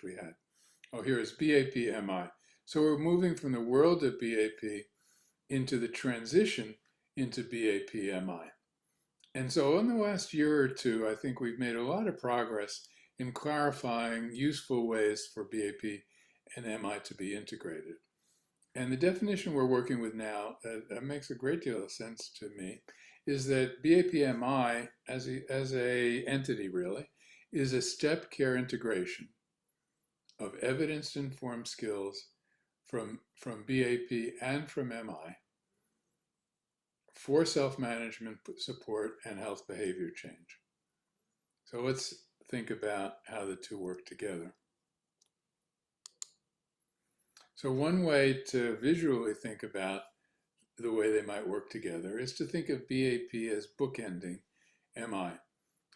which we had. Oh, here is BAP-MI. So we're moving from the world of BAP into the transition into BAP-MI. And so in the last year or two, I think we've made a lot of progress in clarifying useful ways for BAP and MI to be integrated. And the definition we're working with now, that makes a great deal of sense to me, is that BAP-MI as a entity really is a step care integration of evidence-informed skills from BAP and from MI for self-management support and health behavior change. So let's think about how the two work together. So one way to visually think about the way they might work together is to think of BAP as bookending MI.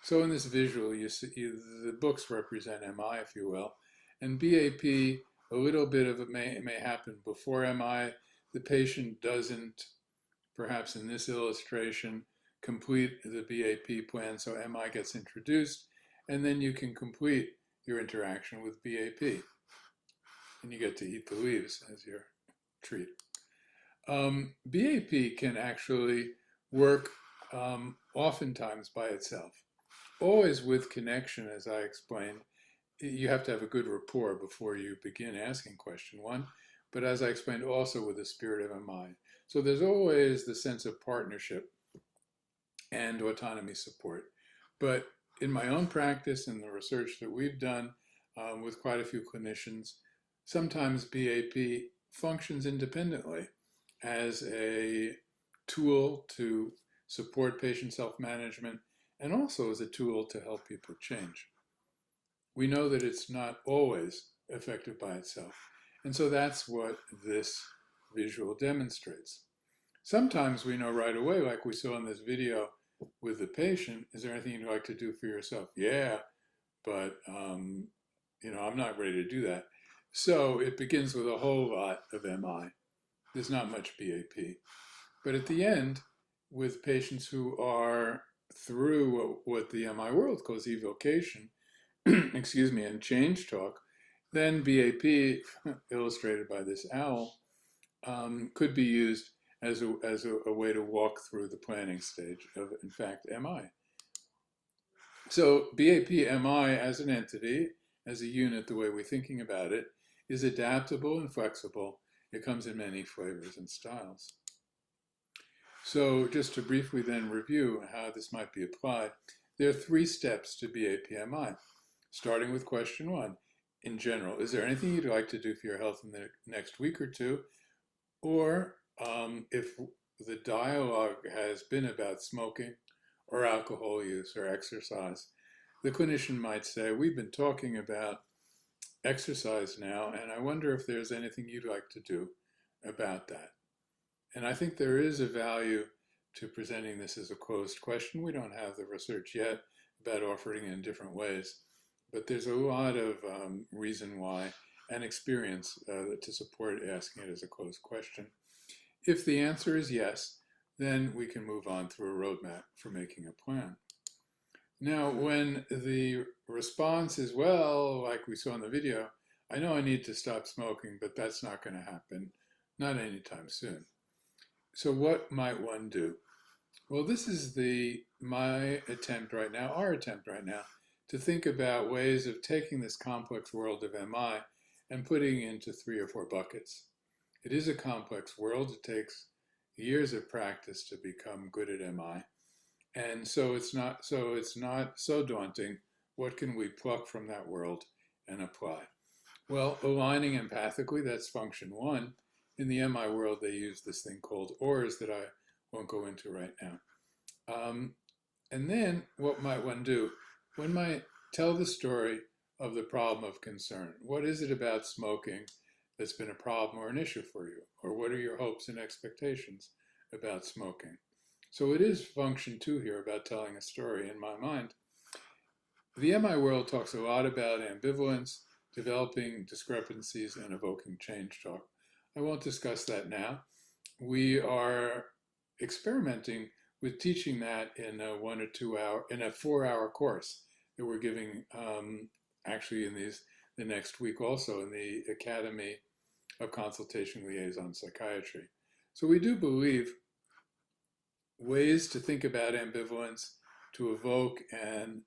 So in this visual, you see the books represent MI, if you will, and BAP, a little bit of it may happen before MI. The patient doesn't, perhaps in this illustration, complete the BAP plan, so MI gets introduced, and then you can complete your interaction with BAP. And you get to eat the leaves as your treat. BAP can actually work oftentimes by itself, always with connection, as I explained. You have to have a good rapport before you begin asking question one, but as I explained, also with the spirit of MI. So there's always the sense of partnership and autonomy support. But in my own practice and the research that we've done with quite a few clinicians, sometimes BAP functions independently as a tool to support patient self-management and also as a tool to help people change. We know that it's not always effective by itself. And so that's what this visual demonstrates. Sometimes we know right away, like we saw in this video with the patient, is there anything you'd like to do for yourself? Yeah, but I'm not ready to do that. So it begins with a whole lot of MI. There's not much BAP. But at the end, with patients who are through what the MI world calls evocation, excuse me, and change talk, then BAP, illustrated by this owl, could be used as a way to walk through the planning stage of, in fact, MI. So BAP-MI as an entity, as a unit, the way we're thinking about it, is adaptable and flexible. It comes in many flavors and styles. So just to briefly then review how this might be applied, there are 3 steps to BAP-MI, starting with question 1. In general, is there anything you'd like to do for your health in the next week or two? Or if the dialogue has been about smoking or alcohol use or exercise, the clinician might say, we've been talking about exercise now, and I wonder if there's anything you'd like to do about that. And I think there is a value to presenting this as a closed question. We don't have the research yet about offering it in different ways, but there's a lot of reason why and experience to support asking it as a closed question. If the answer is yes, then we can move on through a roadmap for making a plan. Now, when the response is, well, like we saw in the video, I know I need to stop smoking, but that's not going to happen, not anytime soon. So what might one do? Well, this is my attempt right now, our attempt right now, to think about ways of taking this complex world of MI and putting it into 3 or 4 buckets. It is a complex world. It takes years of practice to become good at MI. And so it's not so daunting. What can we pluck from that world and apply? Well, aligning empathically, that's function 1. In the MI world, they use this thing called ORS that I won't go into right now. And then what might one do? One might tell the story of the problem of concern. What is it about smoking that's been a problem or an issue for you? Or what are your hopes and expectations about smoking? So it is function 2 here about telling a story in my mind. The MI world talks a lot about ambivalence, developing discrepancies, and evoking change talk. I won't discuss that now. We are experimenting with teaching that in a 4-hour course that we're giving actually in these the next week also in the Academy of Consultation Liaison Psychiatry. So we do believe ways to think about ambivalence, to evoke and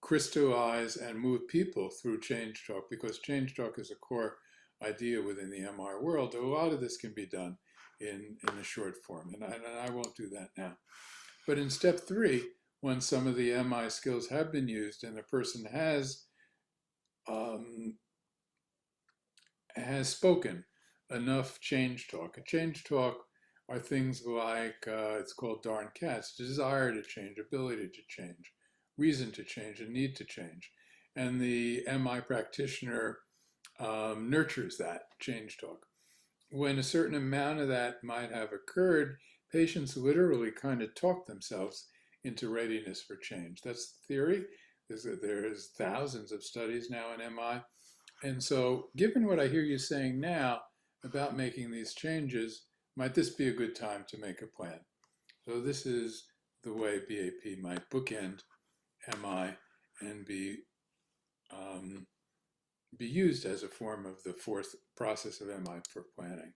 crystallize and move people through change talk, because change talk is a core idea within the MI world. A lot of this can be done in the short form, and I won't do that now. But in step 3, when some of the MI skills have been used and a person has spoken enough change talk. A change talk are things like, it's called darn cats, desire to change, ability to change, reason to change, and need to change. And the MI practitioner nurtures that change talk. When a certain amount of that might have occurred, patients literally kind of talk themselves into readiness for change. That's the theory. There's thousands of studies now in MI. And so, given what I hear you saying now about making these changes, might this be a good time to make a plan? So this is the way BAP might bookend MI and be used as a form of the fourth process of MI for planning.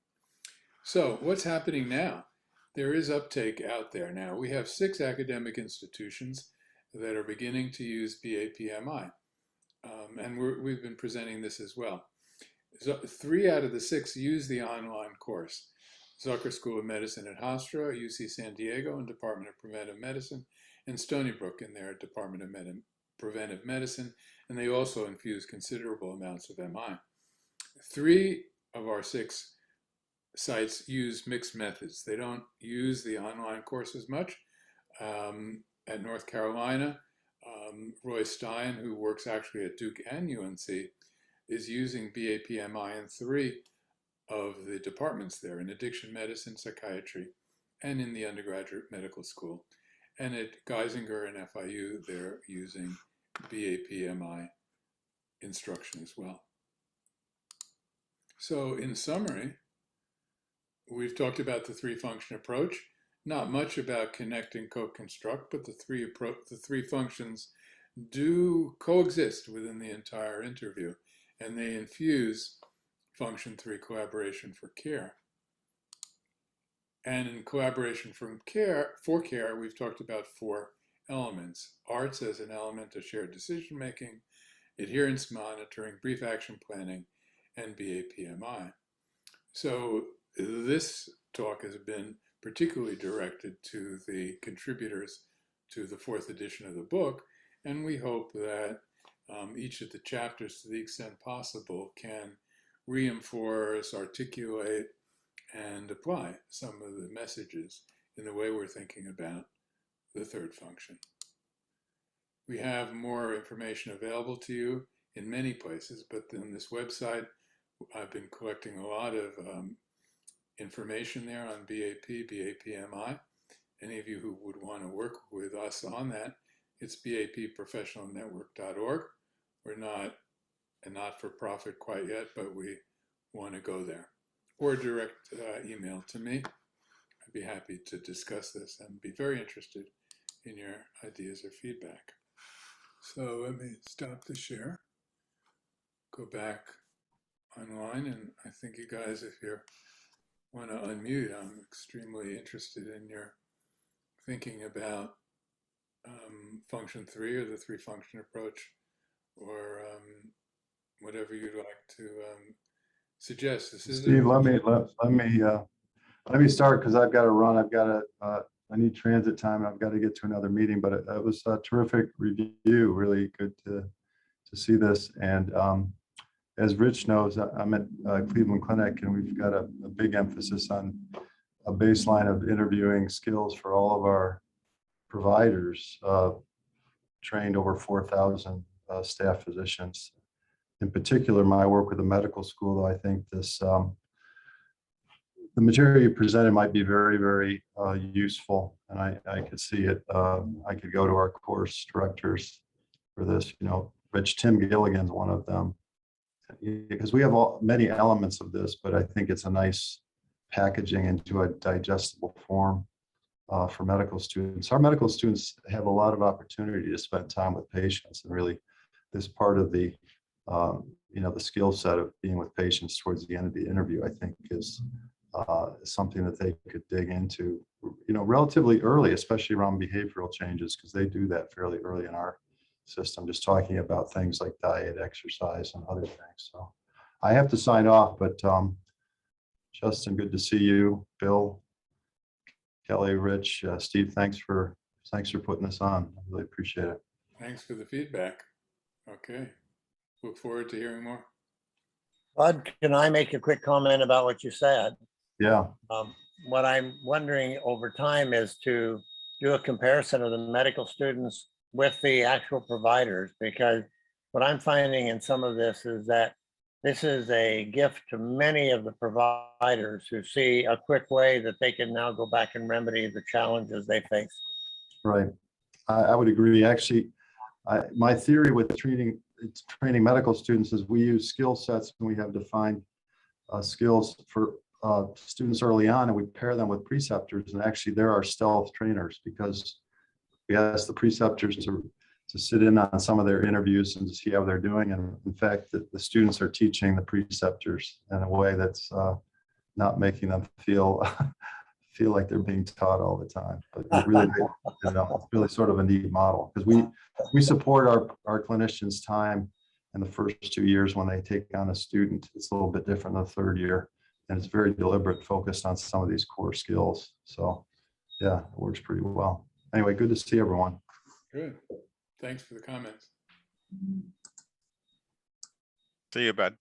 So what's happening now? There is uptake out there now. We have 6 academic institutions that are beginning to use BAP-MI. And we've been presenting this as well. So 3 out of the 6 use the online course. Zucker School of Medicine at Hofstra, UC San Diego, and Department of Preventive Medicine, and Stony Brook in their Department of Preventive Medicine, and they also infuse considerable amounts of MI. 3 of our 6 sites use mixed methods. They don't use the online course as much. At North Carolina, Roy Stein, who works actually at Duke and UNC, is using BAP-MI in 3 of the departments there, in addiction medicine, psychiatry, and in the undergraduate medical school. And at Geisinger and FIU, they're using BAP-MI instruction as well. So in summary, we've talked about the 3-function approach. Not much about connect and co-construct, but the three functions do coexist within the entire interview, and they infuse function 3, collaboration for care. And in collaboration for care, we've talked about 4 elements: arts as an element of shared decision making, adherence monitoring, brief action planning, and BAP-MI. So this talk has been particularly directed to the contributors to the 4th edition of the book, and we hope that each of the chapters, to the extent possible, can reinforce, articulate, and apply some of the messages in the way we're thinking about the 3rd function. We have more information available to you in many places, but on this website, I've been collecting a lot of information there on BAP, BAP-MI. Any of you who would want to work with us on that, it's bapprofessionalnetwork.org. We're not a not-for-profit quite yet, but we want to go there. Or direct email to me. I'd be happy to discuss this and be very interested in your ideas or feedback. So let me stop the share, go back online, and I think you guys, if you want to unmute, I'm extremely interested in your thinking about function 3 or the 3-function approach, or whatever you'd like to suggest. This is Steve, let me start, because I've got to run. I need transit time, and I've got to get to another meeting. But it was a terrific review. Really good to see this. And as Rich knows, I'm at Cleveland Clinic, and we've got a big emphasis on a baseline of interviewing skills for all of our providers. Trained over 4,000 staff physicians. In particular, my work with the medical school, though, I think this the material you presented might be very, very useful, and I could see it. I could go to our course directors for this. Tim Gilligan's one of them, because we have many elements of this, but I think it's a nice packaging into a digestible form for medical students. Our medical students have a lot of opportunity to spend time with patients and really this part of the, the skill set of being with patients towards the end of the interview, I think is something that they could dig into, relatively early, especially around behavioral changes, because they do that fairly early in our system, just talking about things like diet, exercise, and other things. So I have to sign off, but Justin, good to see you. Bill, Kelly, Rich, Steve, thanks for putting this on. I really appreciate it. Thanks for the feedback. Okay. Look forward to hearing more. Bud, can I make a quick comment about what you said? Yeah. What I'm wondering over time is to do a comparison of the medical students with the actual providers, because what I'm finding in some of this is that this is a gift to many of the providers who see a quick way that they can now go back and remedy the challenges they face. Right. I would agree. Actually, my theory with training medical students is we use skill sets, and we have defined skills for students early on, and we pair them with preceptors, and actually they're our stealth trainers, because we ask the preceptors to sit in on some of their interviews and to see how they're doing. And in fact, the students are teaching the preceptors in a way that's not making them feel like they're being taught all the time. But it really, it's really sort of a neat model, because we support our clinicians' time in the first 2 years when they take on a student. It's a little bit different in the third year, and it's very deliberate, focused on some of these core skills. So yeah, it works pretty well. Anyway, good to see everyone. Good. Thanks for the comments. See you, bud.